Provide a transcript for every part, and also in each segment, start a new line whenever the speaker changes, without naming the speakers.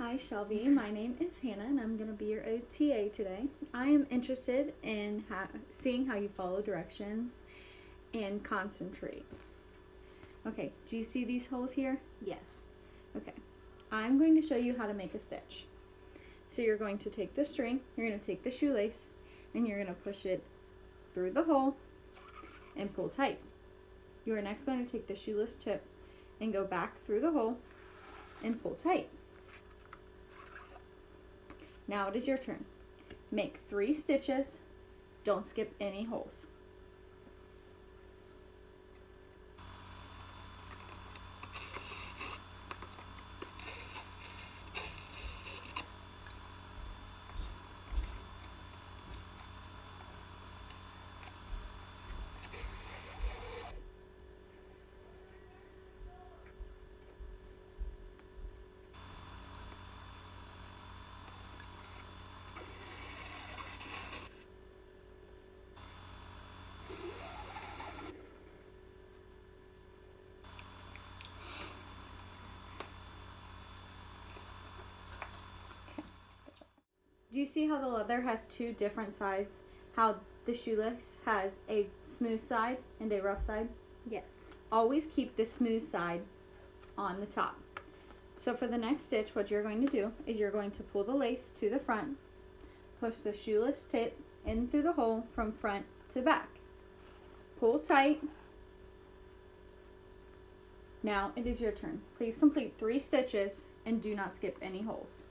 Hi Shelby, my name is Hannah and I'm going to be your OTA today. I am interested in seeing how you follow directions and concentrate. Okay, do you see these holes here?
Yes.
Okay, I'm going to show you how to make a stitch. So you're going to take the string, you're going to take the shoelace, and you're going to push it through the hole and pull tight. You are next going to take the shoelace tip and go back through the hole and pull tight. Now it is your turn. Make 3 stitches. Don't skip any holes. Do you see how the leather has 2 different sides? How the shoelace has a smooth side and a rough side?
Yes.
Always keep the smooth side on the top. So for the next stitch, what you're going to do is you're going to pull the lace to the front, push the shoelace tip in through the hole from front to back. Pull tight. Now it is your turn. Please complete 3 stitches and do not skip any holes.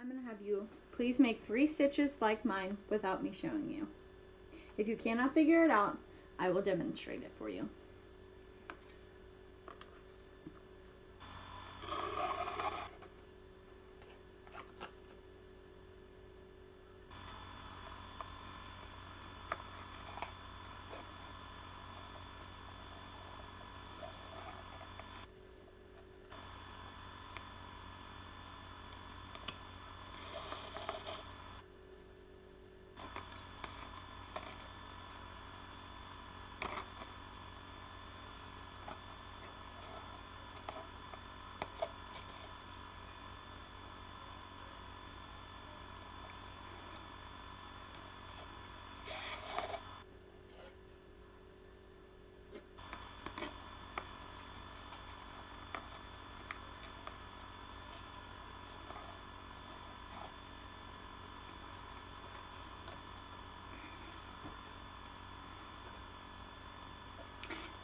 I'm going to have you please make 3 stitches like mine without me showing you. If you cannot figure it out, I will demonstrate it for you.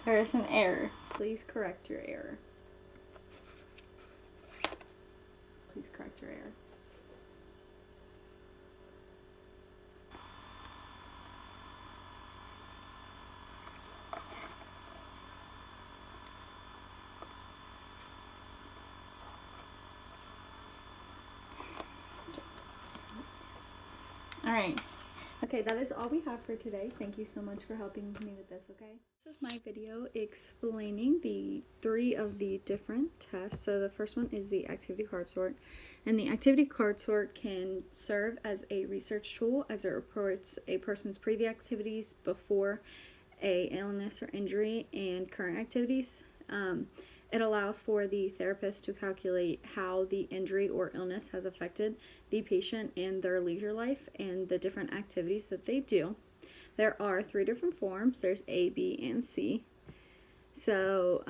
There is an error. Please correct your error. Please correct your error. All right. Okay, that is all we have for today. Thank you so much for helping me with this, okay? This is my video explaining the 3 of the different tests. So the first one is the activity card sort. And the activity card sort can serve as a research tool as it reports a person's previous activities before a illness or injury and current activities. It allows for the therapist to calculate how the injury or illness has affected the patient in their leisure life and the different activities that they do. There are 3 different forms. There's A, B, and C. So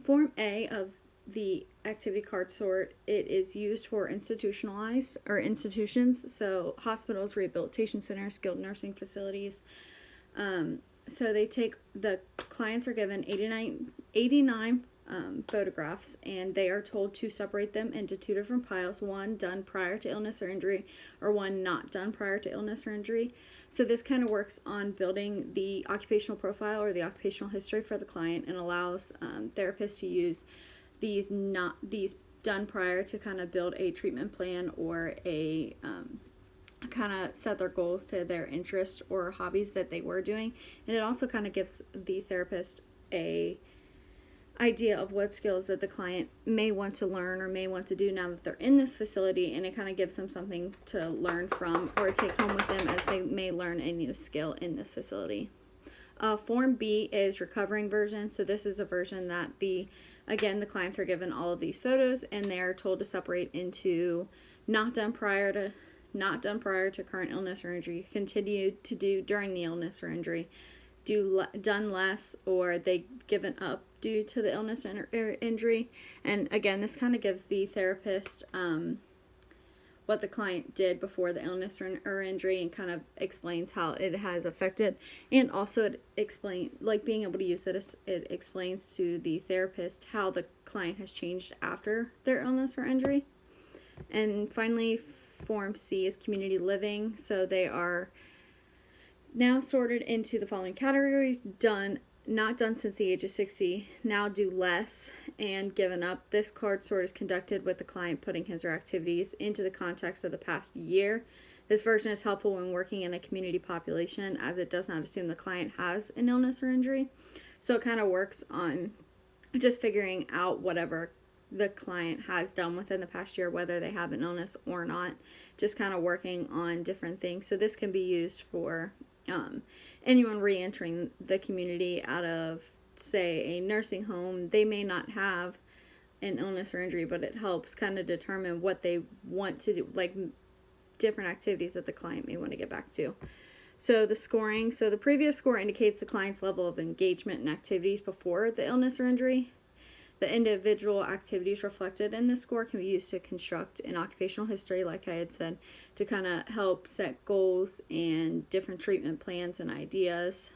form A of the activity card sort, it is used for institutionalized or institutions, so hospitals, rehabilitation centers, skilled nursing facilities. So the clients are given 89 photographs, and they are told to separate them into 2 different piles, one done prior to illness or injury or one not done prior to illness or injury. So this kind of works on building the occupational profile or the occupational history for the client and allows therapists to use these done prior to kind of build a treatment plan or a kind of set their goals to their interests or hobbies that they were doing. And it also kind of gives the therapist a idea of what skills that the client may want to learn or may want to do now that they're in this facility, and it kind of gives them something to learn from or take home with them as they may learn a new skill in this facility. Form B is recovering version. So this is a version that the clients are given all of these photos, and they are told to separate into not done prior to current illness or injury, continued to do during the illness or injury, done less, or they given up due to the illness or injury. And again, this kind of gives the therapist what the client did before the illness or injury, and kind of explains how it has affected. And also it explains, like being able to use it, it explains to the therapist how the client has changed after their illness or injury. And finally, Form C is community living. So they are now sorted into the following categories: not done since the age of 60, now do less, and given up. This card sort is conducted with the client putting his or her activities into the context of the past year. This version is helpful when working in a community population, as it does not assume the client has an illness or injury. So it kind of works on just figuring out whatever the client has done within the past year, whether they have an illness or not, just kind of working on different things. So this can be used for anyone re-entering the community out of, say, a nursing home. They may not have an illness or injury, but it helps kind of determine what they want to do, like different activities that the client may want to get back to. So the scoring, so the previous score indicates the client's level of engagement in activities before the illness or injury. The individual activities reflected in this score can be used to construct an occupational history, like I had said, to kind of help set goals and different treatment plans and ideas.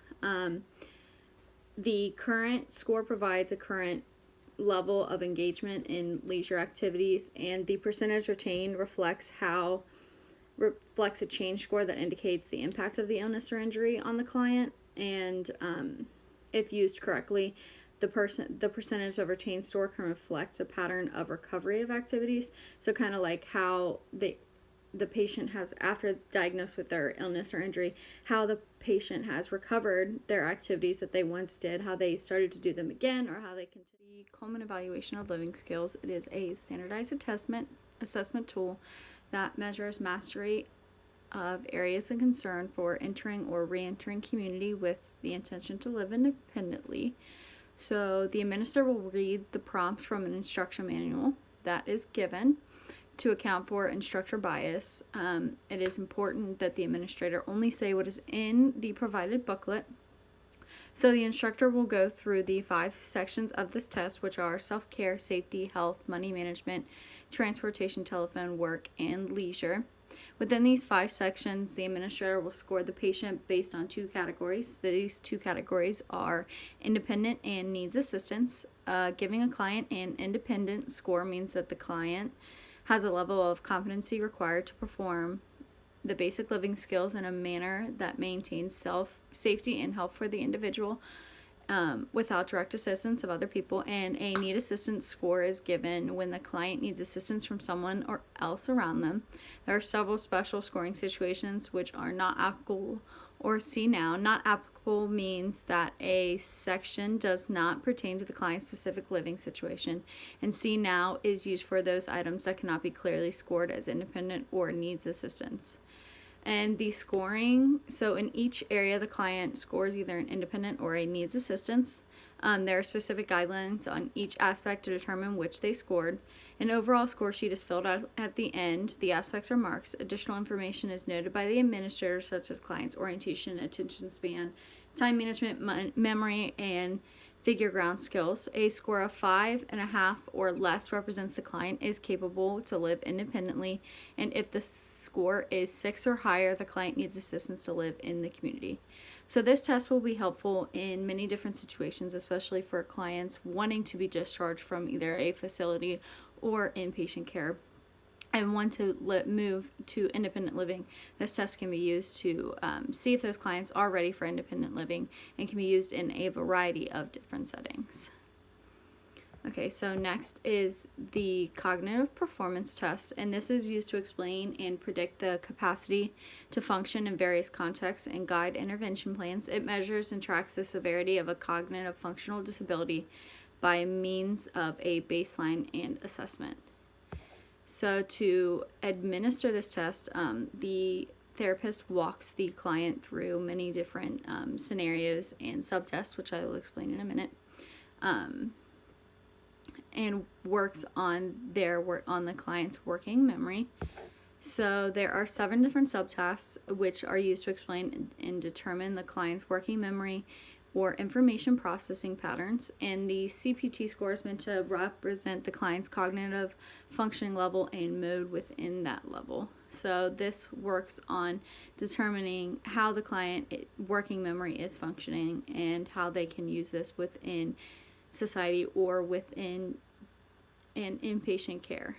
The current score provides a current level of engagement in leisure activities, and the percentage retained reflects a change score that indicates the impact of the illness or injury on the client. And if used correctly, the percentage of retained score can reflect a pattern of recovery of activities. So kind of like how the patient has, after diagnosed with their illness or injury, how the patient has recovered their activities that they once did, how they started to do them again, or how they continue. The Coleman Evaluation of Living Skills, it is a standardized assessment tool that measures mastery of areas of concern for entering or re-entering community with the intention to live independently. So the administrator will read the prompts from an instruction manual that is given to account for instructor bias. It is important that the administrator only say what is in the provided booklet. So the instructor will go through the 5 sections of this test, which are self-care, safety, health, money management, transportation, telephone, work, and leisure. Within these 5 sections, the administrator will score the patient based on 2 categories. These 2 categories are independent and needs assistance. Giving a client an independent score means that the client has a level of competency required to perform the basic living skills in a manner that maintains safety and health for the individual without direct assistance of other people. And a need assistance score is given when the client needs assistance from someone or else around them. There are several special scoring situations which are not applicable, or see now. Not applicable means that a section does not pertain to the client's specific living situation, and see now is used for those items that cannot be clearly scored as independent or needs assistance. And the scoring, so in each area the client scores either an independent or a needs assistance. There are specific guidelines on each aspect to determine which they scored. An overall score sheet is filled out at the end. The aspects are marked. Additional information is noted by the administrator, such as client's orientation, attention span, time management, memory, and figure ground skills. A score of 5.5 or less represents the client is capable to live independently, and if the score is 6 or higher, the client needs assistance to live in the community. So this test will be helpful in many different situations, especially for clients wanting to be discharged from either a facility or inpatient care and want to move to independent living. This test can be used to see if those clients are ready for independent living, and can be used in a variety of different settings. Okay, so next is the cognitive performance test, and this is used to explain and predict the capacity to function in various contexts and guide intervention plans. It measures and tracks the severity of a cognitive functional disability by means of a baseline and assessment. So to administer this test, the therapist walks the client through many different scenarios and subtests, which I will explain in a minute. And works on the client's working memory. So there are 7 different subtasks which are used to explain and determine the client's working memory or information processing patterns, and the CPT score is meant to represent the client's cognitive functioning level and mode within that level. So this works on determining how the client working memory is functioning and how they can use this within society or within an inpatient care.